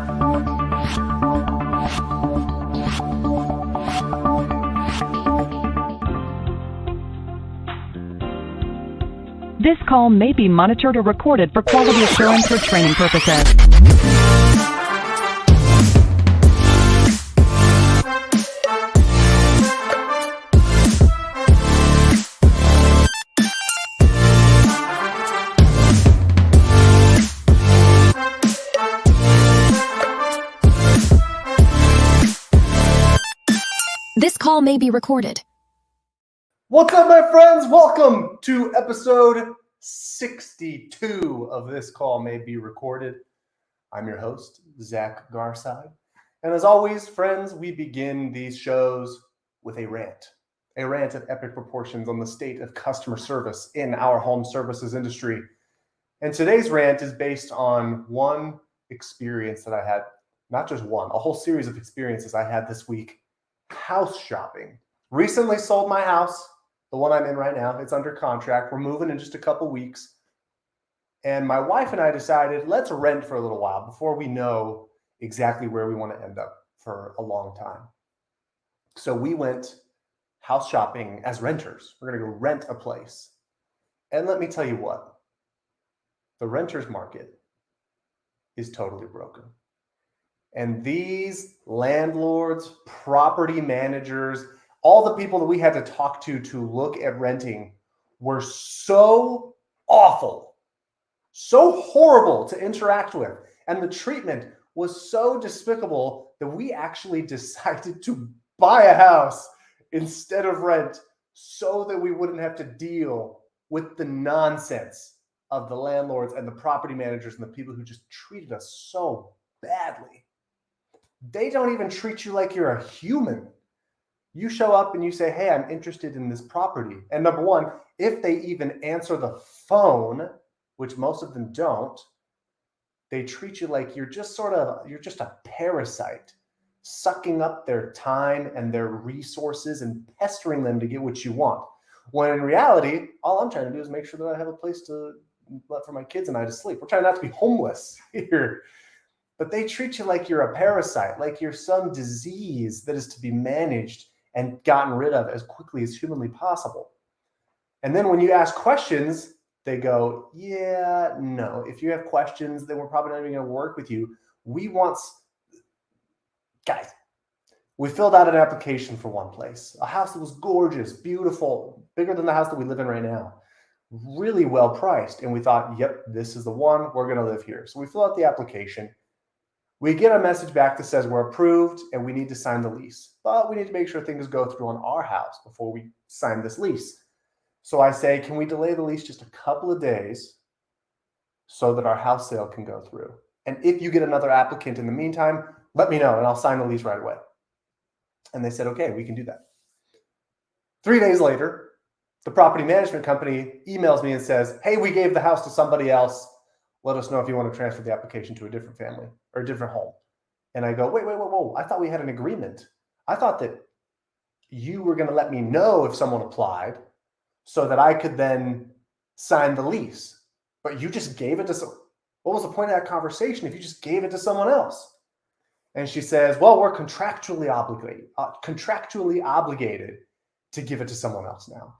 This call may be monitored or recorded for quality assurance or training purposes. This call may be recorded. What's up, my friends? Welcome to episode 62 of This Call May Be Recorded. I'm your host, Zach Garside. And as always, friends, we begin these shows with a rant of epic proportions on the state of customer service in our home services industry. And today's rant is based on one experience that I had, not just one, a whole series of experiences I had this week. House shopping. Recently sold my house. The one I'm in right now, it's under contract. We're moving in just a couple weeks. And my wife and I decided, let's rent for a little while before we know exactly where we want to end up for a long time. So we went house shopping as renters. We're going to go rent a place. And let me tell you what, the renters market is totally broken. And these landlords, property managers, all the people that we had to talk to look at renting were so awful, so horrible to interact with. And the treatment was so despicable that we actually decided to buy a house instead of rent so that we wouldn't have to deal with the nonsense of the landlords and the property managers and the people who just treated us so badly. They don't even treat you like you're a human. You show up and you say, hey, I'm interested in this property. And number one, if they even answer the phone, which most of them don't, they treat you like you're just a parasite, sucking up their time and their resources and pestering them to get what you want. When in reality, all I'm trying to do is make sure that I have a place for my kids and I to sleep. We're trying not to be homeless here. But they treat you like you're a parasite, like you're some disease that is to be managed and gotten rid of as quickly as humanly possible. And then when you ask questions, they go, yeah, no. If you have questions, then we're probably not even going to work with you. Guys, we filled out an application for one place, a house that was gorgeous, beautiful, bigger than the house that we live in right now, really well priced. And we thought, yep, this is the one, we're going to live here. So we fill out the application. We get a message back that says we're approved and we need to sign the lease, but we need to make sure things go through on our house before we sign this lease. So I say, can we delay the lease just a couple of days so that our house sale can go through? And if you get another applicant in the meantime, let me know and I'll sign the lease right away. And they said, okay, we can do that. 3 days later, the property management company emails me and says, hey, we gave the house to somebody else. Let us know if you want to transfer the application to a different family or a different home. And I go, whoa. I thought we had an agreement. I thought that you were going to let me know if someone applied so that I could then sign the lease. But you just gave it to what was the point of that conversation if you just gave it to someone else? And she says, well, we're contractually obligated to give it to someone else now.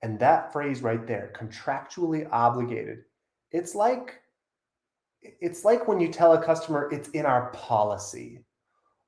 And that phrase right there, contractually obligated, It's like when you tell a customer it's in our policy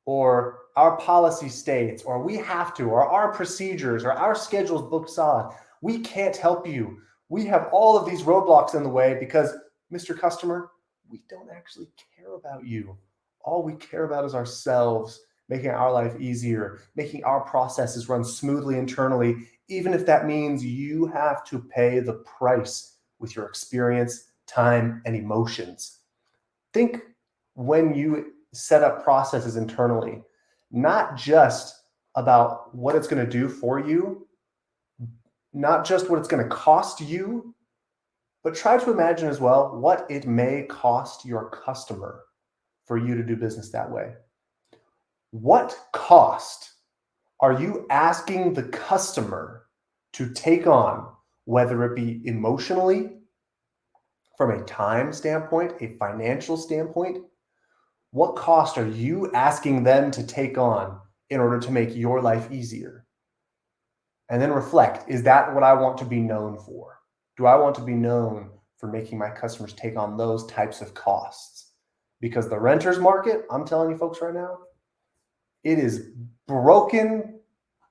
or our policy states or we have to or our procedures or our schedule's booked solid. We can't help you. We have all of these roadblocks in the way because, Mr. Customer, we don't actually care about you. All we care about is ourselves, making our life easier, making our processes run smoothly internally, even if that means you have to pay the price with your experience, time, and emotions. Think when you set up processes internally, not just about what it's going to do for you, not just what it's going to cost you, but try to imagine as well what it may cost your customer for you to do business that way. What cost are you asking the customer to take on, whether it be emotionally, from a time standpoint, a financial standpoint? What cost are you asking them to take on in order to make your life easier? And then reflect, is that what I want to be known for? Do I want to be known for making my customers take on those types of costs? Because the renters market, I'm telling you folks right now, it is broken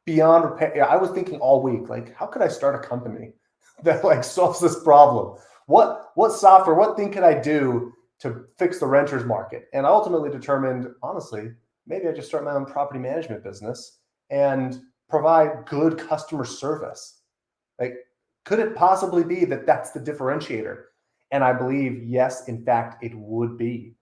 beyond repair. I was thinking all week, like, how could I start a company that like solves this problem? What software, what thing could I do to fix the renters market? And I ultimately determined, honestly, maybe I just start my own property management business and provide good customer service. Like, could it possibly be that that's the differentiator? And I believe, yes, in fact, it would be.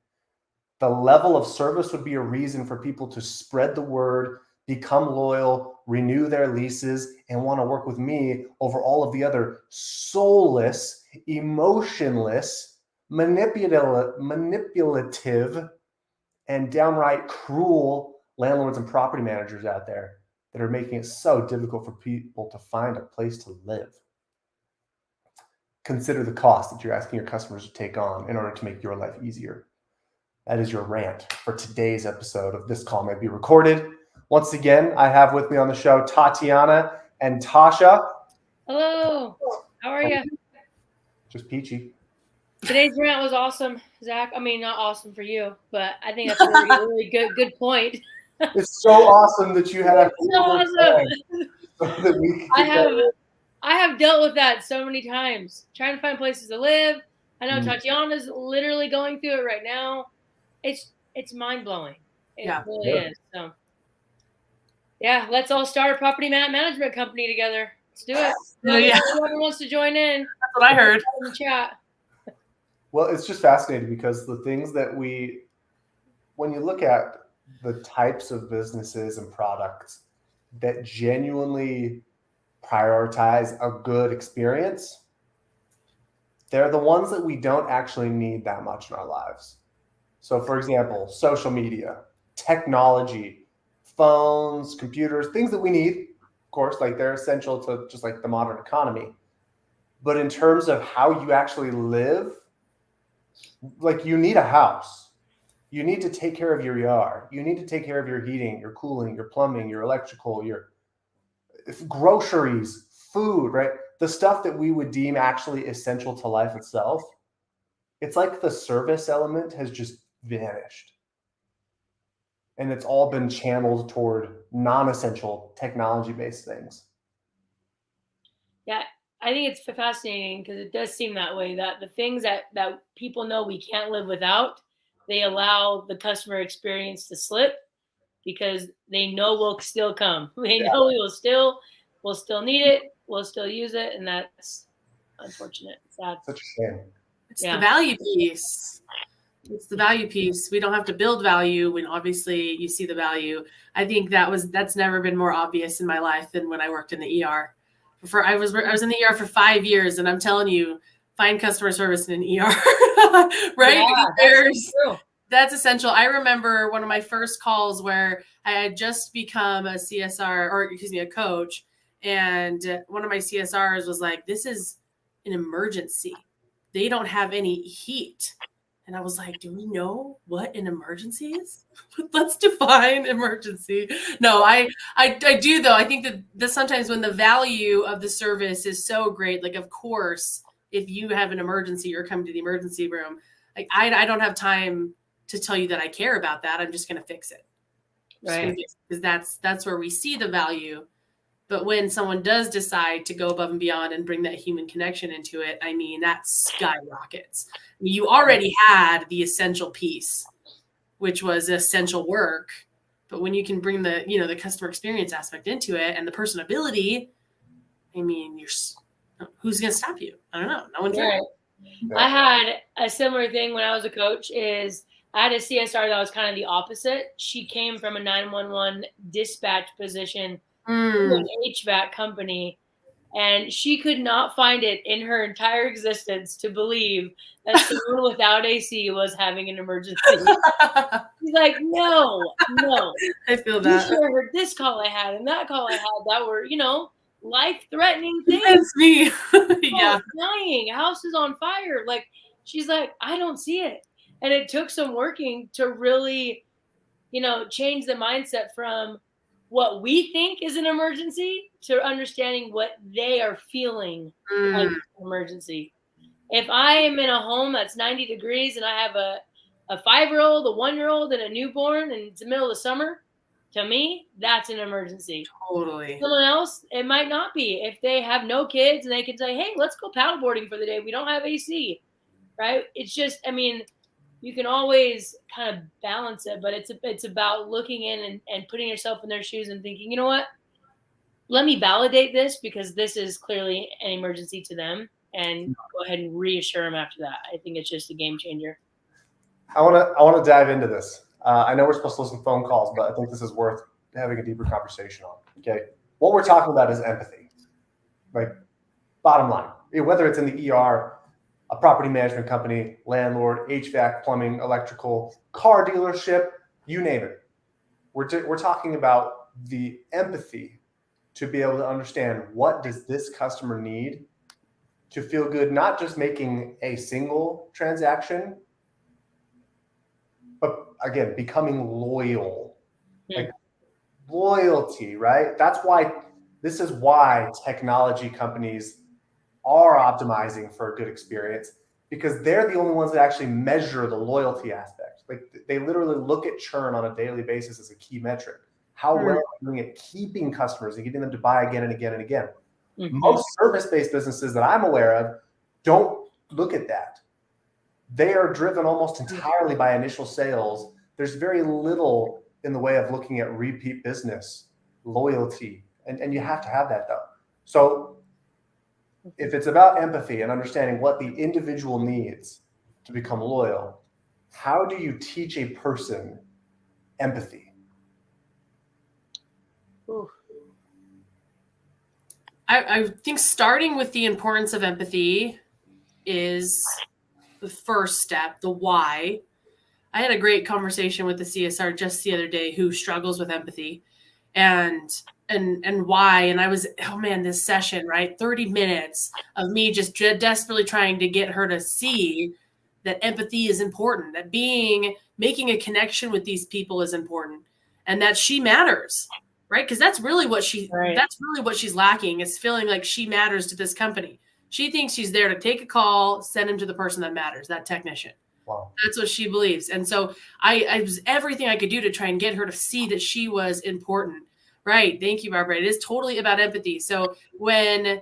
The level of service would be a reason for people to spread the word, become loyal, renew their leases, and want to work with me over all of the other soulless, emotionless, manipulative, and downright cruel landlords and property managers out there that are making it so difficult for people to find a place to live. Consider the cost that you're asking your customers to take on in order to make your life easier. That is your rant for today's episode of This Call May Be Recorded. Once again, I have with me on the show Tatiana and Tasha. Hello. How are you? Just peachy. Today's rant was awesome, Zach. I mean, not awesome for you, but I think that's a really good point. It's so awesome that you had a so awesome. So that we can I have dealt with that so many times, trying to find places to live. I know Tatiana's literally going through it right now. It's mind blowing. It really is. So, yeah, let's all start a property management company together. Let's do it. Whoever wants to join in. That's what I heard. In the chat. Well, it's just fascinating because the things that when you look at the types of businesses and products that genuinely prioritize a good experience, they're the ones that we don't actually need that much in our lives. So, for example, social media, technology, phones, computers, things that we need, of course, like they're essential to just like the modern economy. But in terms of how you actually live, like you need a house. You need to take care of your yard. You need to take care of your heating, your cooling, your plumbing, your electrical, your groceries, food, right? The stuff that we would deem actually essential to life itself. It's like the service element has just vanished. And it's all been channeled toward non-essential technology-based things. Yeah, I think it's fascinating because it does seem that way, that the things that people know we can't live without, they allow the customer experience to slip because they know we'll still come. They know we will still need it, we'll still use it, and that's unfortunate. Sad. Such a shame. It's the value piece. It's the value piece. We don't have to build value when obviously you see the value. I think that's never been more obvious in my life than when I worked in the ER. I was in the ER for 5 years, and I'm telling you, find customer service in an ER, right? Yeah, that's essential. I remember one of my first calls where I had just become a a coach, and one of my CSRs was like, "This is an emergency. They don't have any heat." And I was like, do we know what an emergency is? Let's define emergency. No, I do though. I think that sometimes when the value of the service is so great, like of course, if you have an emergency or come to the emergency room, like I don't have time to tell you that I care about that. I'm just going to fix it. Right. Because that's where we see the value. But when someone does decide to go above and beyond and bring that human connection into it, I mean, that skyrockets. I mean, you already had the essential piece, which was essential work. But when you can bring the customer experience aspect into it and the personability, I mean, who's going to stop you? I don't know. No one can. Right. I had a similar thing when I was a coach. I had a CSR that was kind of the opposite. She came from a 911 dispatch position to an HVAC company, and she could not find it in her entire existence to believe that someone without AC was having an emergency. She's like, no. I feel that. You sure heard this call I had and that call I had that were, life-threatening things. That's me. Yeah. Dying, house is on fire. Like, she's like, I don't see it. And it took some working to really, change the mindset from what we think is an emergency to understanding what they are feeling like an emergency. If I am in a home that's 90 degrees and I have a 5-year-old, a 1-year-old, and a newborn, and it's the middle of the summer, to me, that's an emergency. Totally. Someone else, it might not be. If they have no kids and they can say, hey, let's go paddleboarding for the day. We don't have AC, right? It's just, you can always kind of balance it, but it's about looking in and putting yourself in their shoes and thinking, you know what? Let me validate this because this is clearly an emergency to them, and go ahead and reassure them after that. I think it's just a game changer. I want to dive into this. I know we're supposed to listen to phone calls, but I think this is worth having a deeper conversation on. Okay, what we're talking about is empathy. Like, bottom line, whether it's in the ER, a property management company, landlord, HVAC, plumbing, electrical, car dealership, you name it. We're talking about the empathy to be able to understand what does this customer need to feel good, not just making a single transaction, but again, becoming loyal. Like loyalty, right? This is why technology companies are optimizing for a good experience, because they're the only ones that actually measure the loyalty aspect. Like they literally look at churn on a daily basis as a key metric. How well are you doing at keeping customers and getting them to buy again and again and again? Mm-hmm. Most service-based businesses that I'm aware of don't look at that. They are driven almost entirely by initial sales. There's very little in the way of looking at repeat business, loyalty, and you have to have that though. So if it's about empathy and understanding what the individual needs to become loyal, how do you teach a person empathy? Ooh. I think starting with the importance of empathy is the first step, the why. I had a great conversation with the CSR just the other day who struggles with empathy and why. And I was, this session, right? 30 minutes of me just desperately trying to get her to see that empathy is important, that making a connection with these people is important, and that she matters, right? Because that's really what she's lacking, is feeling like she matters to this company. She thinks she's there to take a call, send him to the person that matters, that technician. Wow. That's what she believes. And so I was everything I could do to try and get her to see that she was important. Right. Thank you, Barbara. It is totally about empathy. So when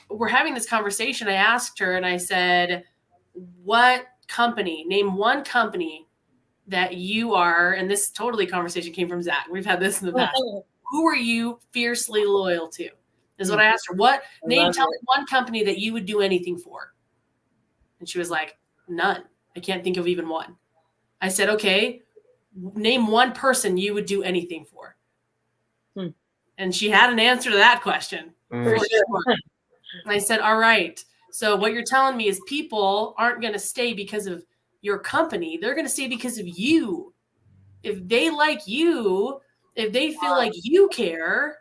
we're having this conversation, I asked her and I said, name one company that you are, and this totally conversation came from Zach. We've had this in the past. Who are you fiercely loyal to? Is what I asked her. Tell me one company that you would do anything for. And she was like, none. I can't think of even one. I said, okay, name one person you would do anything for. And she had an answer to that question. For sure. I said, all right. So what you're telling me is people aren't going to stay because of your company. They're going to stay because of you. If they like you, if they feel like you care,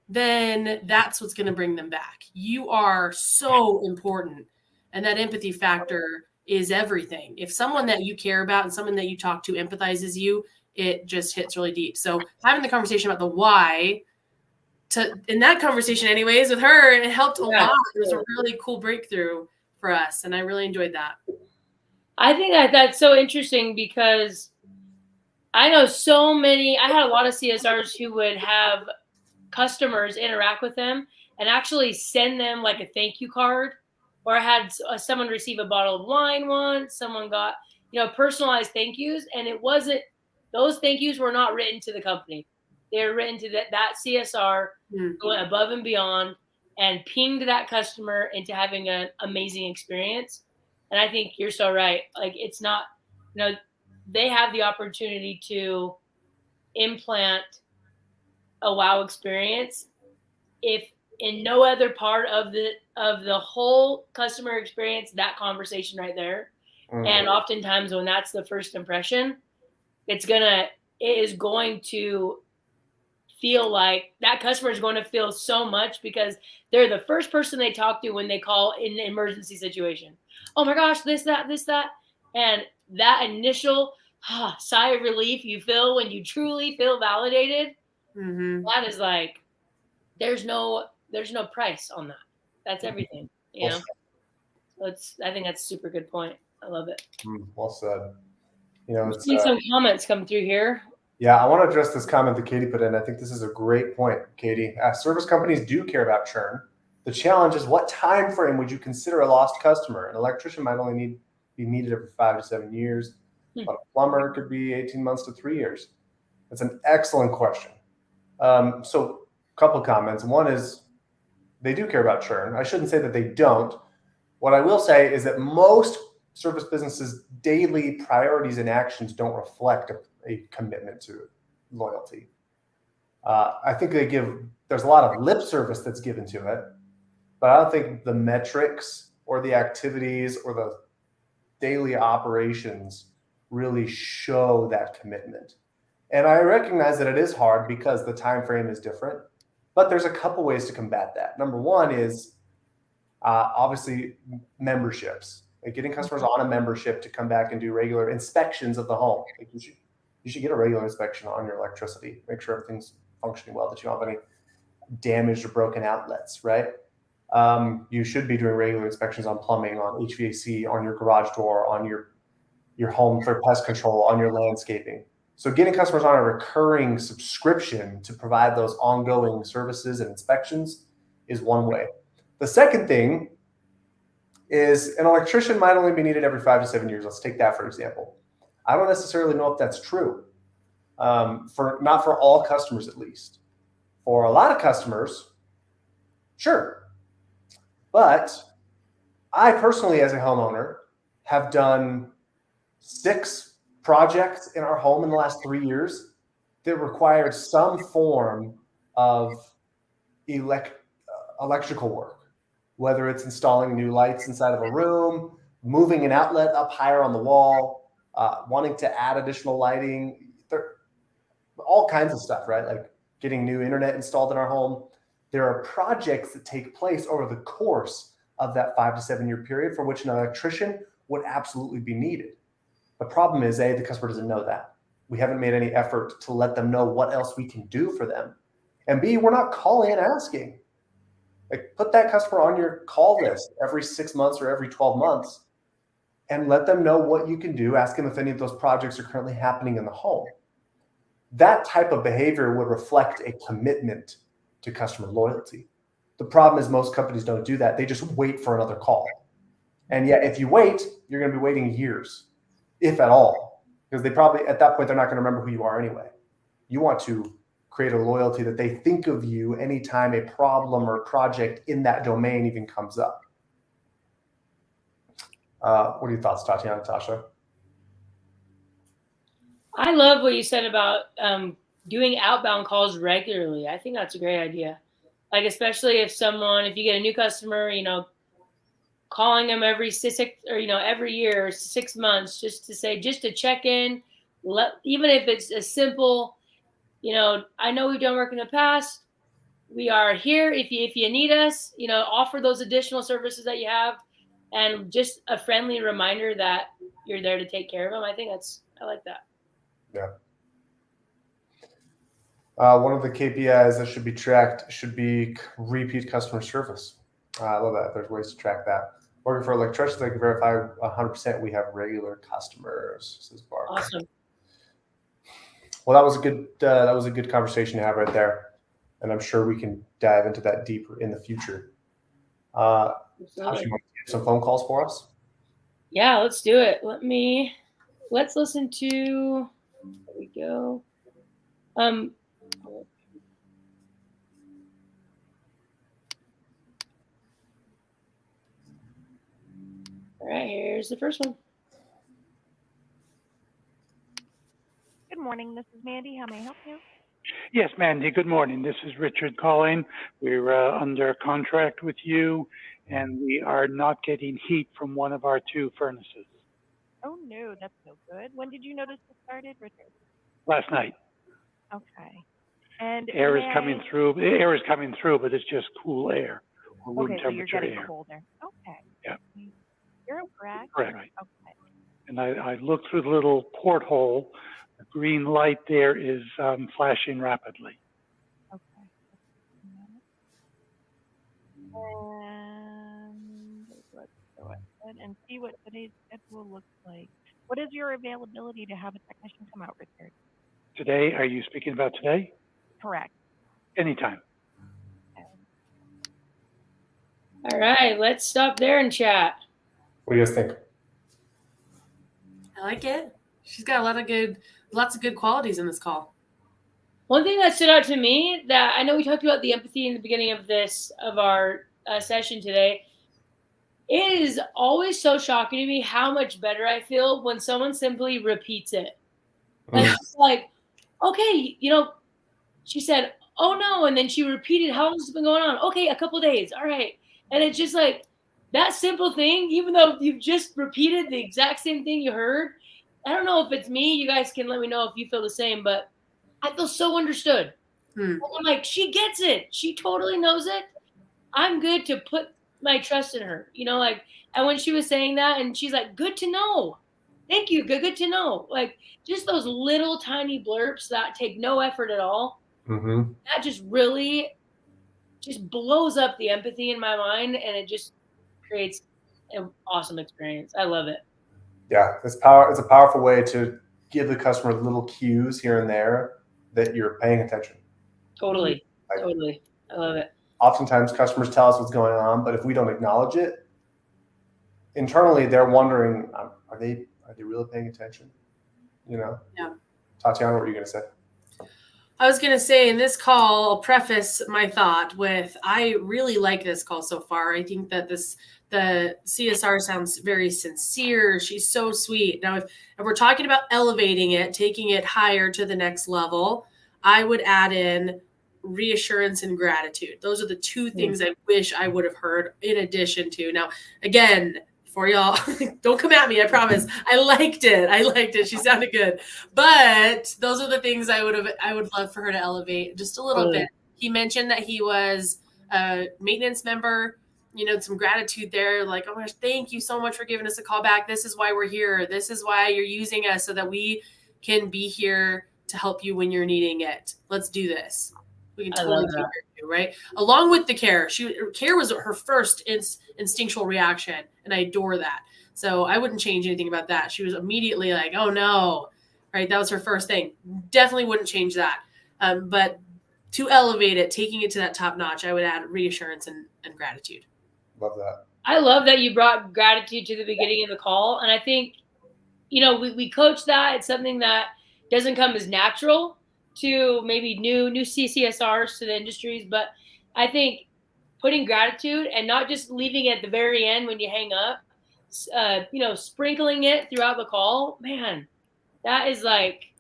then that's what's going to bring them back. You are so important. And that empathy factor is everything. If someone that you care about and someone that you talk to empathizes you, it just hits really deep. So having the conversation about the why, in that conversation anyways with her, it helped a lot. It was a really cool breakthrough for us, and I really enjoyed that. I think that's so interesting because I know I had a lot of CSRs who would have customers interact with them and actually send them like a thank you card, or I had someone receive a bottle of wine once, someone got, personalized thank yous, and those thank yous were not written to the company. They were written to that CSR who went above and beyond and pinged that customer into having an amazing experience. And I think you're so right. Like, it's not, they have the opportunity to implant a wow experience if in no other part of the whole customer experience, that conversation right there. And oftentimes when that's the first impression, it is going to feel like that customer is going to feel so much because they're the first person they talk to when they call in an emergency situation. Oh my gosh, this, that. And that initial sigh of relief you feel when you truly feel validated, that is like, there's no price on that. That's everything, you know? So I think that's a super good point. I love it. Well said. You know, We've it's seen some comments come through here. yeah, I want to address this comment that Katie put in. I think this is a great point, Katie. Service companies do care about churn. The challenge is, what time frame would you consider a lost customer? An electrician might only be needed every 5 to 7 years, but a plumber could be 18 months to 3 years. That's an excellent question. So a couple of comments. One is, they do care about churn. I shouldn't say that they don't. What I will say is that most service businesses' daily priorities and actions don't reflect a commitment to loyalty. I think there's a lot of lip service that's given to it, but I don't think the metrics or the activities or the daily operations really show that commitment. And I recognize that it is hard because the time frame is different, but there's a couple ways to combat that. Number one is obviously memberships, like getting customers on a membership to come back and do regular inspections of the home. Like you should get a regular inspection on your electricity, make sure everything's functioning well, that you don't have any damaged or broken outlets, right? You should be doing regular inspections on plumbing, on HVAC, on your garage door, on your home for pest control, on your landscaping. So getting customers on a recurring subscription to provide those ongoing services and inspections is one way. The second thing is, an electrician might only be needed every 5 to 7 years. Let's take that for example. I don't necessarily know if that's true. Not for all customers, at least. For a lot of customers, sure. But I personally, as a homeowner, have done 6 projects in our home in the last 3 years that required some form of electrical work, whether it's installing new lights inside of a room, moving an outlet up higher on the wall, wanting to add additional lighting, all kinds of stuff, right? Like getting new internet installed in our home. There are projects that take place over the course of that 5 to 7 year period for which an electrician would absolutely be needed. The problem is, A, the customer doesn't know that. We haven't made any effort to let them know what else we can do for them. And B, we're not calling and asking. Like, put that customer on your call list every 6 months or every 12 months and let them know what you can do. Ask them if any of those projects are currently happening in the home. That type of behavior would reflect a commitment to customer loyalty. The problem is, most companies don't do that. They just wait for another call. And yet, if you wait, you're going to be waiting years, if at all, because they probably, at that point, they're not going to remember who you are anyway. You want to create a loyalty that they think of you anytime a problem or project in that domain even comes up. What are your thoughts, Tatiana, Tasha? I love what you said about doing outbound calls regularly. I think that's a great idea. Like, especially if you get a new customer, calling them every every year, or 6 months, just to check in, even if it's a simple, I know we've done work in the past. We are here if you need us, offer those additional services that you have, and just a friendly reminder that you're there to take care of them. I like that. Yeah. One of the KPIs that should be tracked should be repeat customer service. I love that. There's ways to track that. Working for electricians, I can verify 100% we have regular customers, says Barbara. Awesome. Well, that was a good conversation to have right there, and I'm sure we can dive into that deeper in the future. Tasha, you want to get some phone calls for us? Yeah, let's do it. Let's listen to. There we go. All right, here's the first one. Good morning. This is Mandy. How may I help you? Yes, Mandy, good morning. This is Richard calling. We're under contract with you, and we are not getting heat from one of our 2 furnaces. Oh, no, that's no good. When did you notice this started, Richard? Last night. Okay. And Air is coming through. The air is coming through, but it's just cool air, or room so you're temperature getting air. colder. Okay. Yeah. You're correct? Correct. Okay. and I looked through the little porthole. The green light there is flashing rapidly. Okay. And let's go ahead and see what today's schedule looks like. What is your availability to have a technician come out, Richard? Today, are you speaking about today? Correct. Anytime. All right, let's stop there and chat. What do you guys think? I like it. She's got lots of good qualities in this call. One thing that stood out to me that I know we talked about the empathy in the beginning of our session today. It is always so shocking to me how much better I feel when someone simply repeats it. Like, okay, she said, "Oh no," and then she repeated, "How long has it been going on?" "Okay, a couple days." "All right," and it's just like that simple thing. Even though you've just repeated the exact same thing you heard, I don't know if it's me. You guys can let me know if you feel the same, but I feel so understood. And I'm like, she gets it. She totally knows it. I'm good to put my trust in her, and when she was saying that and she's like, "Good to know. Thank you. Good to know." Like just those little tiny blurps that take no effort at all. Mm-hmm. That just really just blows up the empathy in my mind. And it just creates an awesome experience. I love it. Yeah, it's a powerful way to give the customer little cues here and there that you're paying attention. Totally. Totally. I love it. Oftentimes customers tell us what's going on, but if we don't acknowledge it, internally they're wondering, are they really paying attention? Yeah. Tatiana, what were you going to say? I was going to say in this call, I'll preface my thought with, I really like this call so far. I think that the CSR sounds very sincere. She's so sweet. Now, if we're talking about elevating it, taking it higher to the next level, I would add in reassurance and gratitude. Those are the two things I wish I would have heard in addition to. Now, again, for y'all, don't come at me, I promise. I liked it. She sounded good. But those are the things I would love for her to elevate just a little bit. He mentioned that he was a maintenance member, some gratitude there. Like, "Oh my gosh, thank you so much for giving us a call back. This is why we're here. This is why you're using us so that we can be here to help you when you're needing it. Let's do this." We can totally take care of you, right? Along with the care. Care was her first instinctual reaction, and I adore that. So I wouldn't change anything about that. She was immediately like, "Oh no," right? That was her first thing. Definitely wouldn't change that. But to elevate it, taking it to that top notch, I would add reassurance and gratitude. Love that. I love that you brought gratitude to the beginning of the call. And I think, we coach that. It's something that doesn't come as natural to maybe new CCSRs to the industries. But I think putting gratitude and not just leaving it at the very end when you hang up, sprinkling it throughout the call, man, that is like,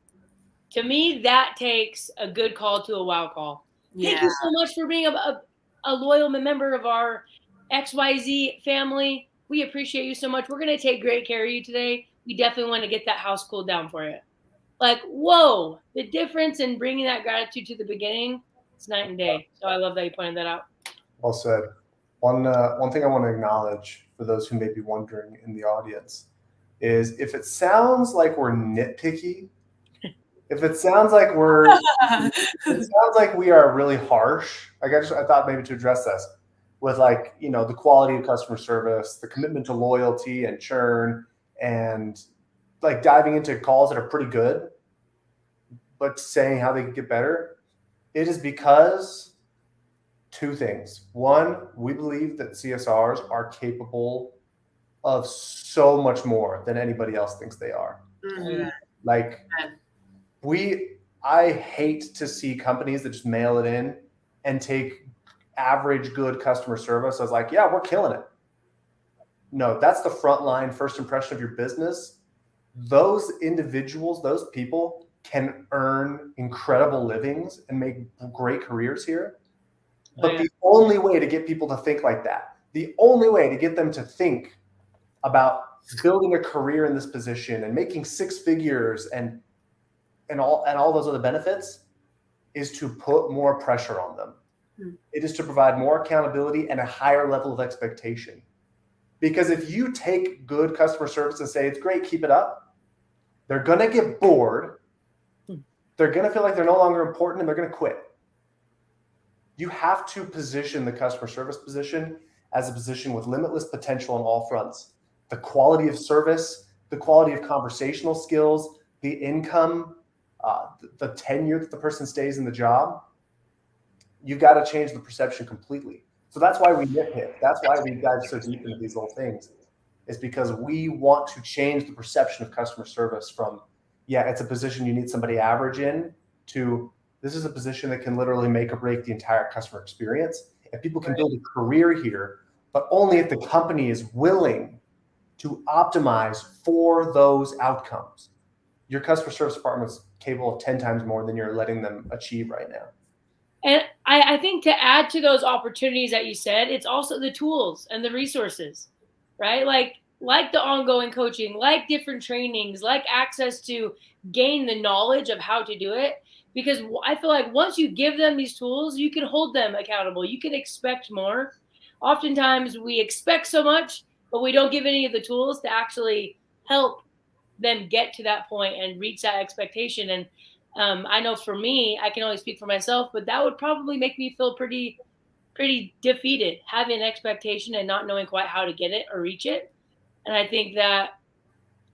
to me, that takes a good call to a wow call. Yeah. Thank you so much for being a loyal member of our XYZ family. We appreciate you so much. We're going to take great care of you today. We definitely want to get that house cooled down for you. Like, whoa, the difference in bringing that gratitude to the beginning, it's night and day. So I love that you pointed that out. Well said. One thing I want to acknowledge for those who may be wondering in the audience is if it sounds like we're nitpicky, if it sounds like we are really harsh, like I thought maybe to address this with the quality of customer service, the commitment to loyalty and churn, and diving into calls that are pretty good, but saying how they could get better. It is because two things. One, we believe that CSRs are capable of so much more than anybody else thinks they are. Mm-hmm. I hate to see companies that just mail it in and take average good customer service as yeah, we're killing it. No, that's the front line first impression of your business. Those individuals, those people can earn incredible livings and make great careers here. But the only way to get people to think like that, the only way to get them to think about building a career in this position and making six figures and all those other benefits is to put more pressure on them. It is to provide more accountability and a higher level of expectation. Because if you take good customer service and say, it's great, keep it up, they're going to get bored. They're going to feel like they're no longer important and they're going to quit. You have to position the customer service position as a position with limitless potential on all fronts. The quality of service, the quality of conversational skills, the income, the tenure that the person stays in the job. You've got to change the perception completely. So that's why we nitpick. That's why we dive so deep into these little things. Is because we want to change the perception of customer service from, yeah, it's a position you need somebody average in, to this is a position that can literally make or break the entire customer experience. And people can build a career here, but only if the company is willing to optimize for those outcomes. Your customer service department is capable of 10 times more than you're letting them achieve right now. And I think to add to those opportunities that you said, it's also the tools and the resources, right? Like the ongoing coaching, like different trainings, like access to gain the knowledge of how to do it. Because I feel like once you give them these tools, you can hold them accountable. You can expect more. Oftentimes we expect so much, but we don't give any of the tools to actually help them get to that point and reach that expectation. And I know for me, I can only speak for myself, but that would probably make me feel pretty defeated, having an expectation and not knowing quite how to get it or reach it. And I think that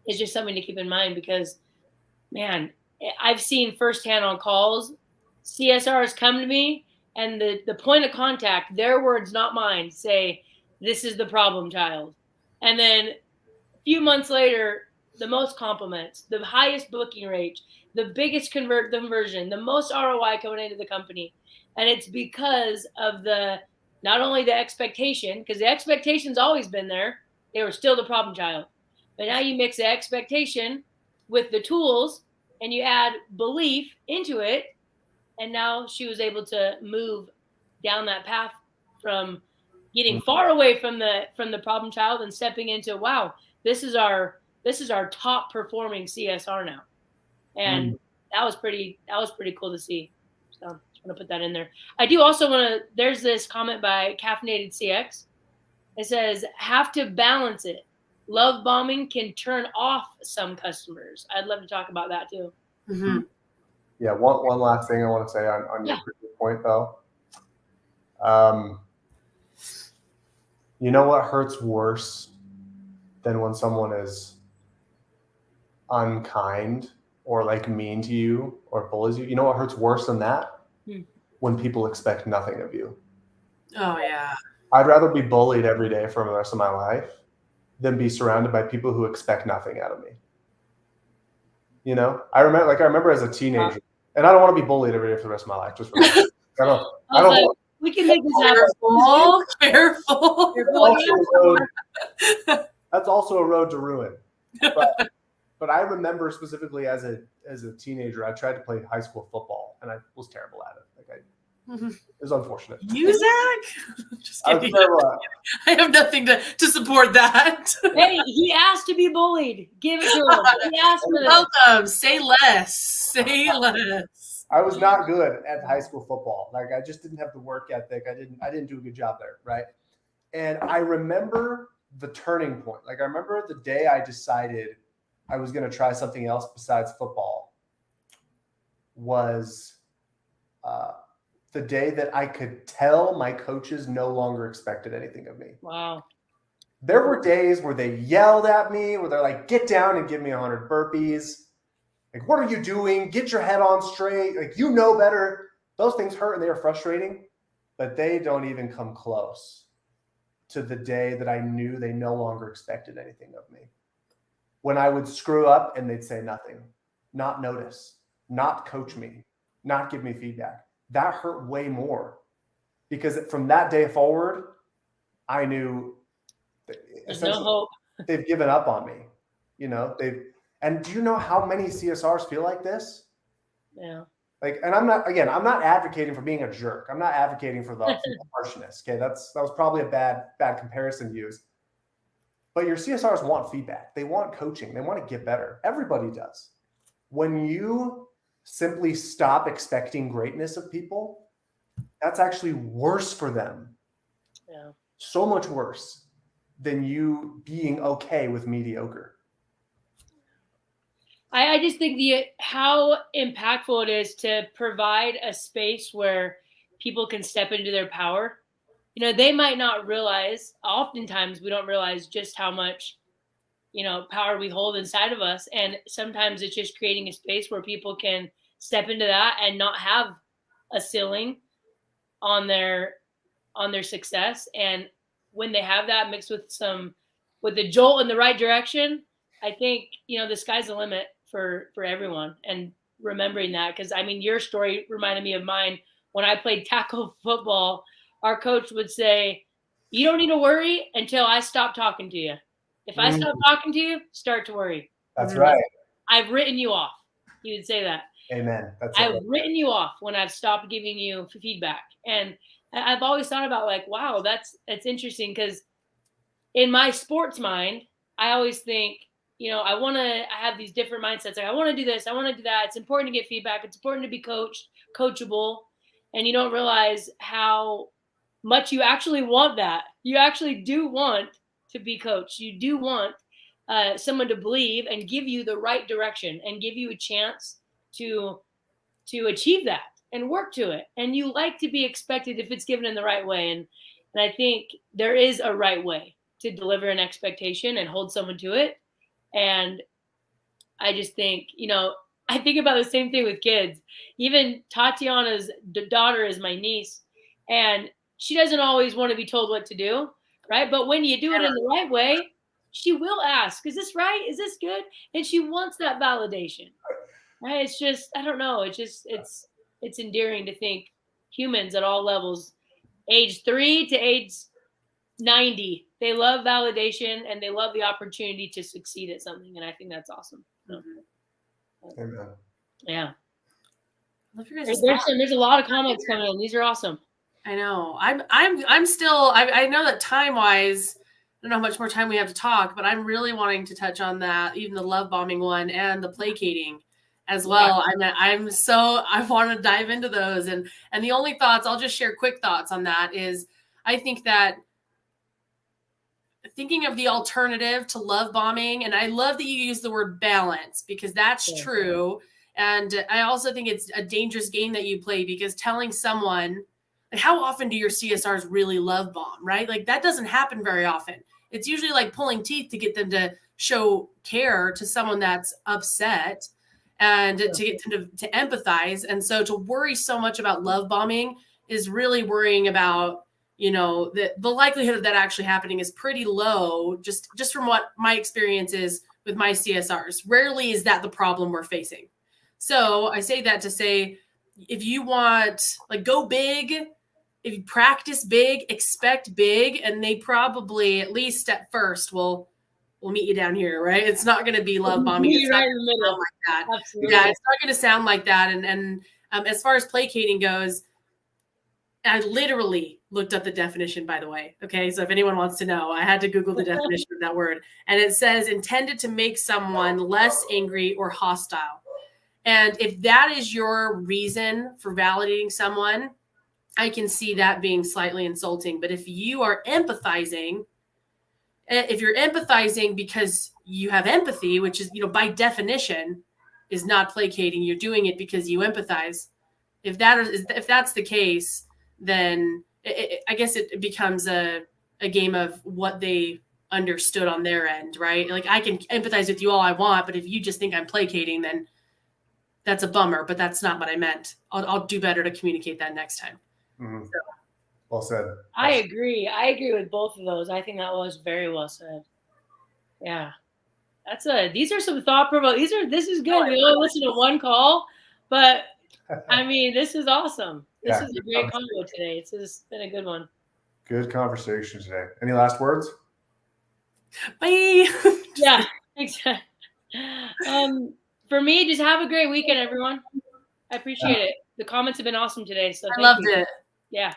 is just something to keep in mind because, man, I've seen firsthand on calls, CSRs come to me and the point of contact, their words, not mine, say, this is the problem child. And then a few months later, the most compliments, the highest booking rate, the biggest conversion, the most ROI coming into the company. And it's because of not only the expectation, because the expectation's always been there, they were still the problem child. But now you mix the expectation with the tools and you add belief into it. And now she was able to move down that path from getting far away from the problem child and stepping into, wow, this is our top performing CSR now. And that was pretty cool to see. So I'm just want to put that in there. I do also want to, there's this comment by Caffeinated CX. It says, have to balance it. Love bombing can turn off some customers. I'd love to talk about that too. Mm-hmm. Yeah, one last thing I want to say on your point though. You know what hurts worse than when someone is unkind or like mean to you or bullies you? You know what hurts worse than that? When people expect nothing of you. Oh yeah. I'd rather be bullied every day for the rest of my life than be surrounded by people who expect nothing out of me. You know, I remember as a teenager, and I don't want to be bullied every day for the rest of my life. Just for I don't. We can make this happen. Careful. That's also a road to ruin. But I remember specifically as a teenager, I tried to play high school football, and I was terrible at it. It was unfortunate. You, Zach? Just kidding. I have nothing to support that. Hey, he asked to be bullied. Give it to him. He asked for that. Welcome. Say less. Say less. I was not good at high school football. Like I just didn't have the work ethic. I didn't do a good job there, right? And I remember the turning point. Like I remember the day I decided I was going to try something else besides football was the day that I could tell my coaches no longer expected anything of me. Wow. There were days where they yelled at me, where they're like, get down and give me 100 burpees. Like, what are you doing? Get your head on straight. Like, you know better. Those things hurt and they are frustrating, but they don't even come close to the day that I knew they no longer expected anything of me. When I would screw up and they'd say nothing, not notice, not coach me, not give me feedback. That hurt way more because from that day forward, I knew there's no hope. They've given up on me. You know, and do you know how many CSRs feel like this? Yeah. Like, and I'm not advocating for being a jerk. I'm not advocating for the harshness. Okay. That was probably a bad comparison to use. But your CSRs want feedback. They want coaching. They want to get better. Everybody does. When you simply stop expecting greatness of people, that's actually worse for them. Yeah. So much worse. than you being okay with mediocre? I just think how impactful it is to provide a space where people can step into their power. They might not realize, oftentimes we don't realize just how much, power we hold inside of us. And sometimes it's just creating a space where people can step into that and not have a ceiling on their success. And when they have that mixed with the jolt in the right direction, I think, the sky's the limit for everyone. And remembering that, because your story reminded me of mine. When I played tackle football, our coach would say, you don't need to worry until I stop talking to you. If I stop talking to you, start to worry. That's right. I've written you off. He would say that. Amen. I've written you off when I've stopped giving you feedback. And I've always thought about wow, that's interesting, because in my sports mind, I always think, I have these different mindsets. I want to do this. I want to do that. It's important to get feedback. It's important to be coachable. And you don't realize how much you actually want that. You actually do want to be coached. You do want someone to believe and give you the right direction and give you a chance to achieve that and work to it. And you like to be expected if it's given in the right way. And I think there is a right way to deliver an expectation and hold someone to it. And I just think, I think about the same thing with kids. Even Tatiana's daughter is my niece, and she doesn't always want to be told what to do, right? But when you do it in the right way, she will ask, is this right? Is this good? And she wants that validation, right? It's just, I don't know. It's endearing to think humans at all levels, age 3 to age 90, they love validation and they love the opportunity to succeed at something. And I think that's awesome. Amen. Yeah. There's a lot of comments coming in. These are awesome. I know. I'm still, I know that time wise, I don't know how much more time we have to talk, but I'm really wanting to touch on that, even the love bombing one and the placating as well. Yeah. I want to dive into those. And the only thoughts, I'll just share quick thoughts on that, is I think that thinking of the alternative to love bombing, and I love that you use the word balance, because that's true. And I also think it's a dangerous game that you play, because telling someone, how often do your CSRs really love bomb, right? Like that doesn't happen very often. It's usually like pulling teeth to get them to show care to someone that's upset and to get them to empathize. And so to worry so much about love bombing is really worrying about, the likelihood of that actually happening is pretty low, just from what my experience is with my CSRs. Rarely is that the problem we're facing. So I say that to say, if you want, go big, if you practice big, expect big, and they probably, at least at first, will meet you down here, right? It's not going to be love bombing. It's not going to sound like that. Absolutely. Yeah, it's not going to sound like that. And as far as placating goes, I literally looked up the definition, by the way. Okay. So if anyone wants to know, I had to Google the definition of that word. And it says intended to make someone less angry or hostile. And if that is your reason for validating someone, I can see that being slightly insulting. But if you are empathizing, if you're empathizing because you have empathy, which is, by definition is not placating, you're doing it because you empathize. If that's the case, then I guess it becomes a game of what they understood on their end, right? Like I can empathize with you all I want, but if you just think I'm placating, then that's a bummer, but that's not what I meant. I'll do better to communicate that next time. Mm-hmm. So. Well said. I agree. I agree with both of those. I think that was very well said. Yeah. These are some thought provoking. This is good. We only listen to one call, but this is awesome. This is a great combo today. It's been a good one. Good conversation today. Any last words? Bye. Yeah, exactly. For me, just have a great weekend, everyone. I appreciate it. The comments have been awesome today. So I loved it. Yeah.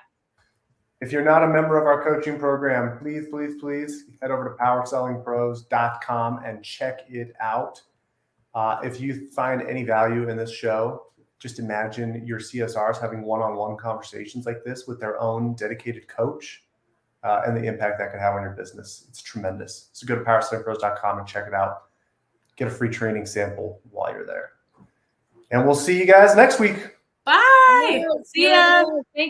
If you're not a member of our coaching program, please head over to powersellingpros.com and check it out. If you find any value in this show, just imagine your CSRs having one-on-one conversations like this with their own dedicated coach. and the impact that can have on your business. It's tremendous. So go to powerslimpros.com and check it out. Get a free training sample while you're there. And we'll see you guys next week. Bye. See ya. Thank you.